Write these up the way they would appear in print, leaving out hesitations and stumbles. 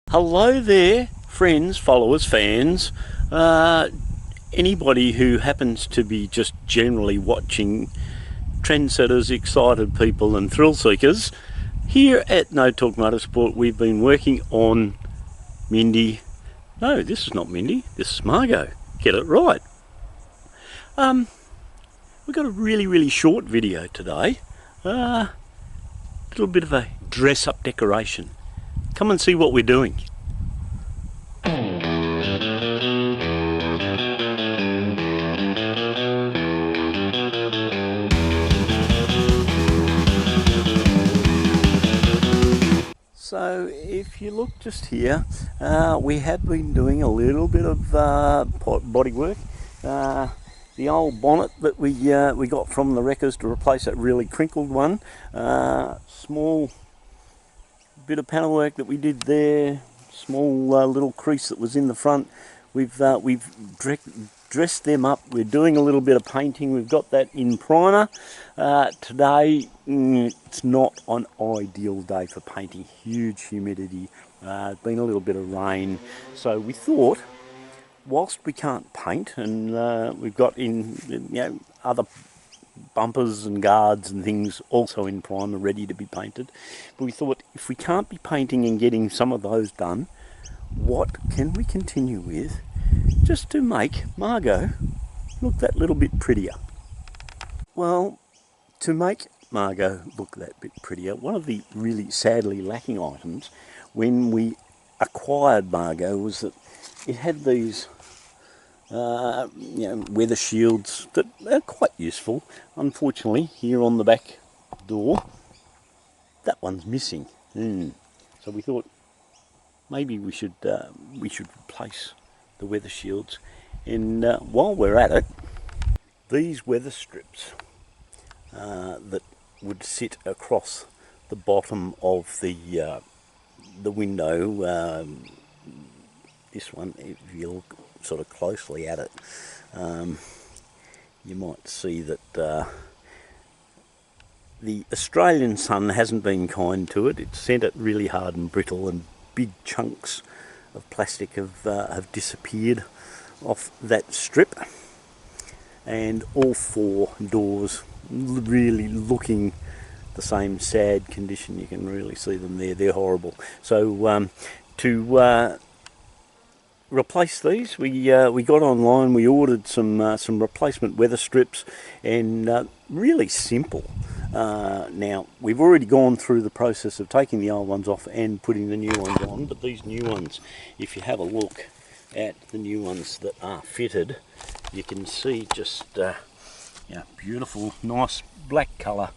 Hello there, friends, followers, fans, anybody who happens to be just generally watching trendsetters, excited people and thrill seekers. Here at No Talk Motorsport we've been working on Mindy. No, this is not Mindy, this is Margot. Get it right. We've got a really short video today. A little bit of a dress-up decoration. Come and see what we're doing. So if you look just here, we have been doing a little bit of body work. The old bonnet that we got from the wreckers to replace that really crinkled one. Small bit of panel work that we did there, small little crease that was in the front. We've dressed them up. We're doing a little bit of painting. We've got that in primer. Today it's not an ideal day for painting. Huge humidity, been a little bit of rain, so we thought whilst we can't paint and we've got in other bumpers and guards and things also in primer ready to be painted, but we thought if we can't be painting and getting some of those done, what can we continue with just to make Margot look that little bit prettier? Well, to make Margot look that bit prettier, one of the really sadly lacking items when we acquired Margot was that it had these weather shields that are quite useful. Unfortunately, here on the back door, that one's missing. So we thought maybe we should replace the weather shields. And while we're at it, these weather strips that would sit across the bottom of the window. This one, if you look sort of closely at it, you might see that the Australian sun hasn't been kind to it. It's sent it really hard and brittle, and big chunks of plastic have disappeared off that strip, and all four doors really looking the same sad condition. You can really see them there. They're horrible. So to replace these, we got online, we ordered some replacement weather strips, and really simple. Now we've already gone through the process of taking the old ones off and putting the new ones on, but these new ones, if you have a look at the new ones that are fitted, you can see just beautiful, nice black colour,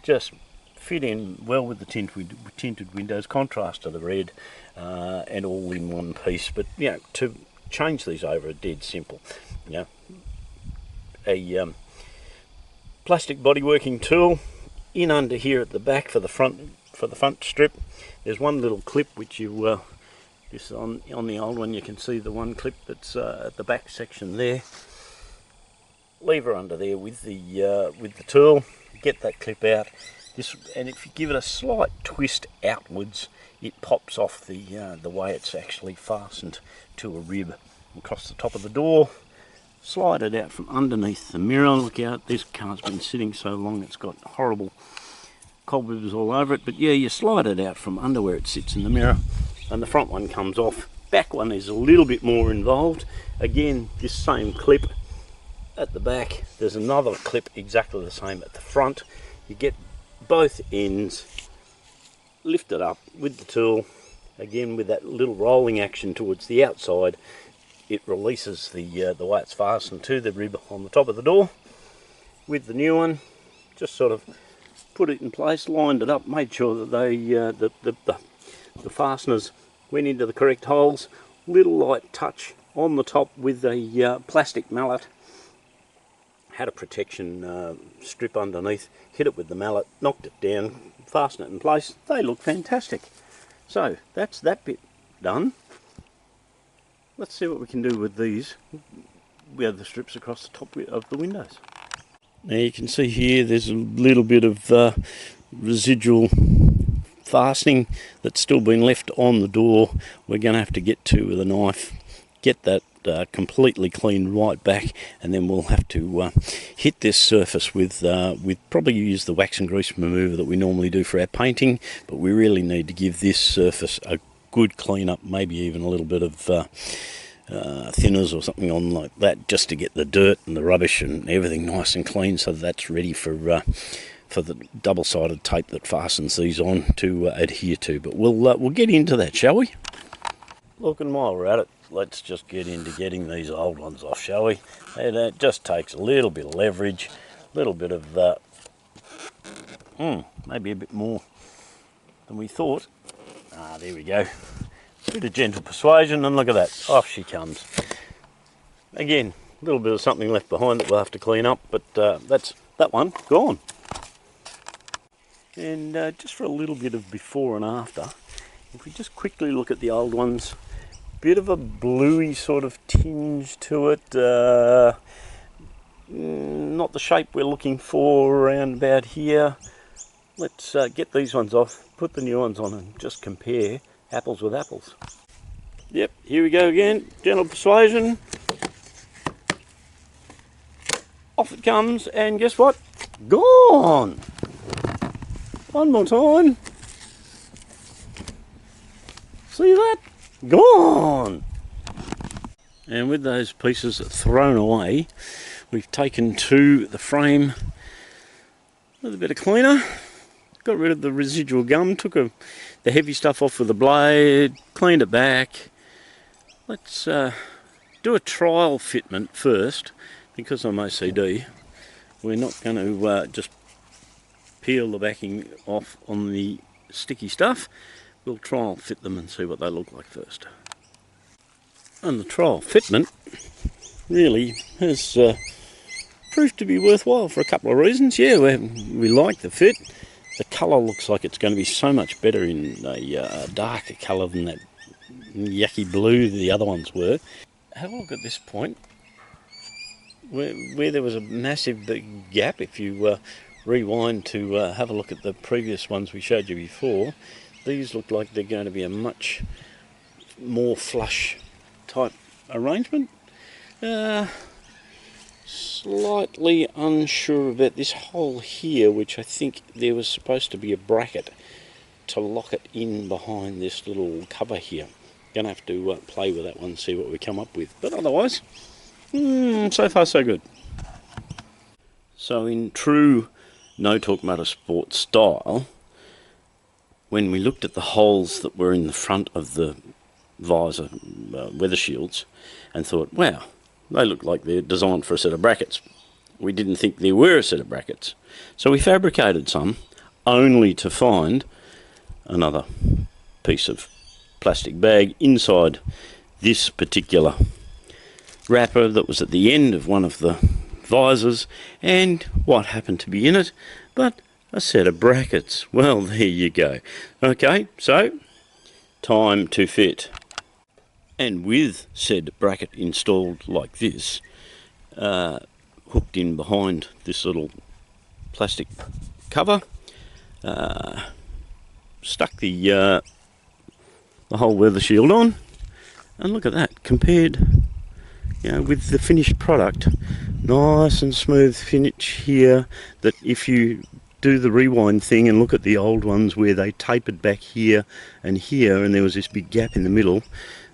just fit in well with the tinted windows, contrast to the red, and all in one piece. But to change these over are dead simple. A plastic bodyworking tool in under here at the back for the front strip. There's one little clip which you this on the old one, you can see the one clip that's at the back section there. Lever under there with the tool, get that clip out. And if you give it a slight twist outwards, it pops off the way it's actually fastened to a rib across the top of the door. Slide it out from underneath the mirror. Look out, this car's been sitting so long it's got horrible cobwebs all over it. But yeah, you slide it out from under where it sits in the mirror, and the front one comes off. Back one is a little bit more involved. Again, this same clip at the back. There's another clip exactly the same at the front. You get both ends lifted up with the tool, again with that little rolling action towards the outside. It releases the way it's fastened to the rib on the top of the door. With the new one, just sort of put it in place, lined it up, made sure that they the fasteners went into the correct holes. Little light touch on the top with a plastic mallet. Had a protection strip underneath, hit it with the mallet, knocked it down, fastened it in place. They look fantastic. So that's that bit done. Let's see what we can do with these. We have the strips across the top of the windows. Now you can see here there's a little bit of residual fastening that's still been left on the door, we're going to have to get to with a knife, get that completely cleaned right back, and then we'll have to hit this surface with probably use the wax and grease remover that we normally do for our painting, but we really need to give this surface a good clean up, maybe even a little bit of thinners or something on like that, just to get the dirt and the rubbish and everything nice and clean, so that's ready for the double-sided tape that fastens these on to adhere to. But we'll get into that, shall we? Look, and while we're at it, let's just get into getting these old ones off, shall we? And it just takes a little bit of leverage, a little bit of maybe a bit more than we thought. There we go. A bit of gentle persuasion, and look at that, off she comes. Again, a little bit of something left behind that we'll have to clean up, but that's that one gone. And just for a little bit of before and after, if we just quickly look at the old ones, bit of a bluey sort of tinge to it, not the shape we're looking for around about here. Let's get these ones off, put the new ones on, and just compare apples with apples. Yep, here we go again, gentle persuasion. Off it comes, and guess what? Gone! One more time. See that? Gone! And with those pieces thrown away, we've taken to the frame with a bit of cleaner, got rid of the residual gum, took the heavy stuff off with the blade, cleaned it back. Let's do a trial fitment first, because I'm OCD. We're not going to just peel the backing off on the sticky stuff. We'll trial fit them and see what they look like first. And the trial fitment really has proved to be worthwhile for a couple of reasons. Yeah, we like the fit. The colour looks like it's going to be so much better in a darker colour than that yucky blue the other ones were. Have a look at this point, where there was a massive big gap. If you rewind to have a look at the previous ones we showed you before, these look like they're going to be a much more flush type arrangement. Slightly unsure about this hole here, which I think there was supposed to be a bracket to lock it in behind this little cover here. Gonna have to play with that one, see what we come up with, but otherwise so far so good. So in true No Talk Motorsport style, when we looked at the holes that were in the front of the visor weather shields and thought, wow, they look like they're designed for a set of brackets. We didn't think there were a set of brackets. So we fabricated some, only to find another piece of plastic bag inside this particular wrapper that was at the end of one of the visors, and what happened to be in it but a set of brackets. Well, there you go. Okay, so time to fit. And with said bracket installed like this, hooked in behind this little plastic cover, stuck the whole weather shield on, and look at that, compared with the finished product, nice and smooth finish here, that if you do the rewind thing and look at the old ones where they tapered back here and there was this big gap in the middle,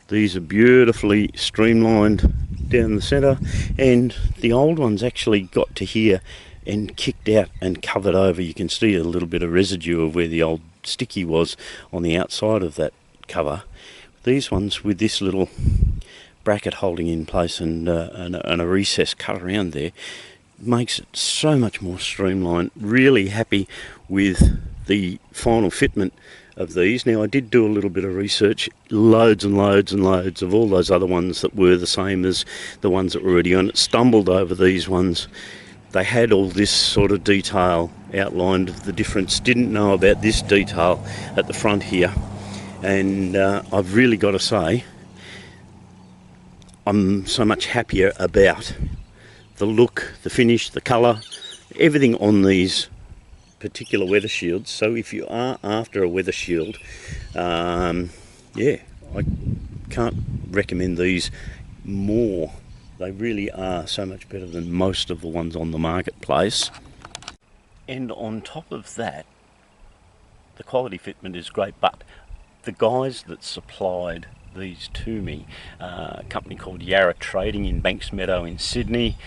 these are beautifully streamlined down the centre, and the old ones actually got to here and kicked out and covered over. You can see a little bit of residue of where the old sticky was on the outside of that cover. These ones with this little bracket holding in place and a recess cut around there makes it so much more streamlined. Really happy with the final fitment of these. Now, I did do a little bit of research, loads and loads and loads of all those other ones that were the same as the ones that were already on it, stumbled over these ones. They had all this sort of detail outlined of the difference, didn't know about this detail at the front here, and I've really got to say I'm so much happier about the look, the finish, the colour, everything on these particular weather shields. So if you are after a weather shield, yeah, I can't recommend these more. They really are so much better than most of the ones on the marketplace. And on top of that, the quality fitment is great, but the guys that supplied these to me, a company called Yarra Trading in Banks Meadow in Sydney,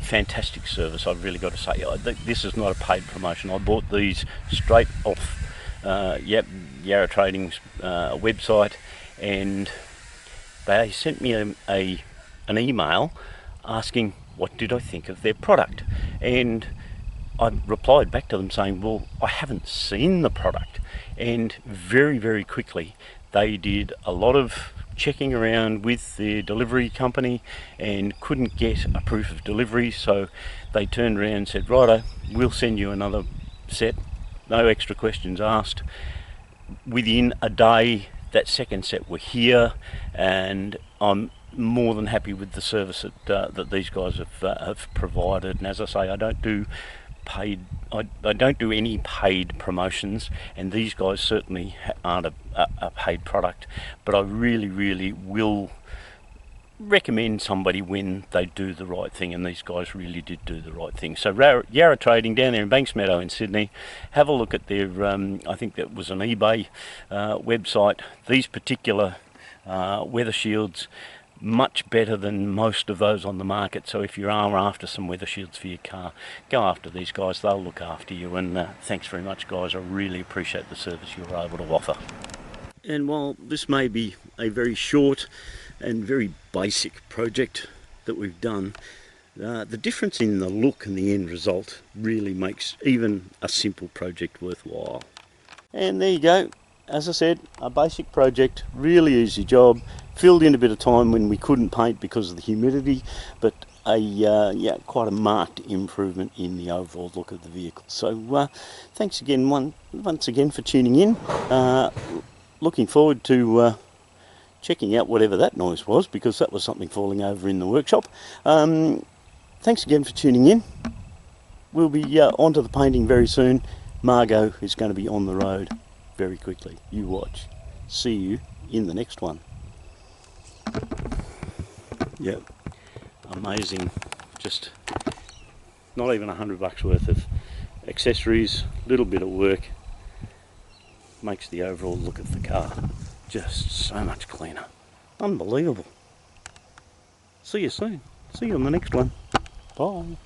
fantastic service, I've really got to say. This is not a paid promotion. I bought these straight off Yarra Trading's website, and they sent me an email asking what did I think of their product, and I replied back to them saying, well, I haven't seen the product. And very, very quickly they did a lot of checking around with their delivery company and couldn't get a proof of delivery, so they turned around and said, righto, we'll send you another set, no extra questions asked. Within a day that second set were here, and I'm more than happy with the service that these guys have provided. And as I say, I don't do any paid promotions, and these guys certainly aren't a paid product, but I really will recommend somebody when they do the right thing, and these guys really did do the right thing. So Yarra Trading down there in Banks Meadow in Sydney, have a look at their, I think that was an eBay website. These particular weather shields, much better than most of those on the market. So if you are after some weather shields for your car, go after these guys, they'll look after you. And thanks very much, guys, I really appreciate the service you were able to offer. And while this may be a very short and very basic project that we've done, the difference in the look and the end result really makes even a simple project worthwhile. And there you go. As I said, a basic project, really easy job, filled in a bit of time when we couldn't paint because of the humidity, but quite a marked improvement in the overall look of the vehicle. So thanks again once again for tuning in. Looking forward to checking out whatever that noise was, because that was something falling over in the workshop. Thanks again for tuning in. We'll be onto the painting very soon. Margot is going to be on the road very quickly. You watch. See you in the next one. Yep, amazing. Just not even $100 worth of accessories, little bit of work, makes the overall look of the car just so much cleaner. Unbelievable. See you soon. See you on the next one. Bye.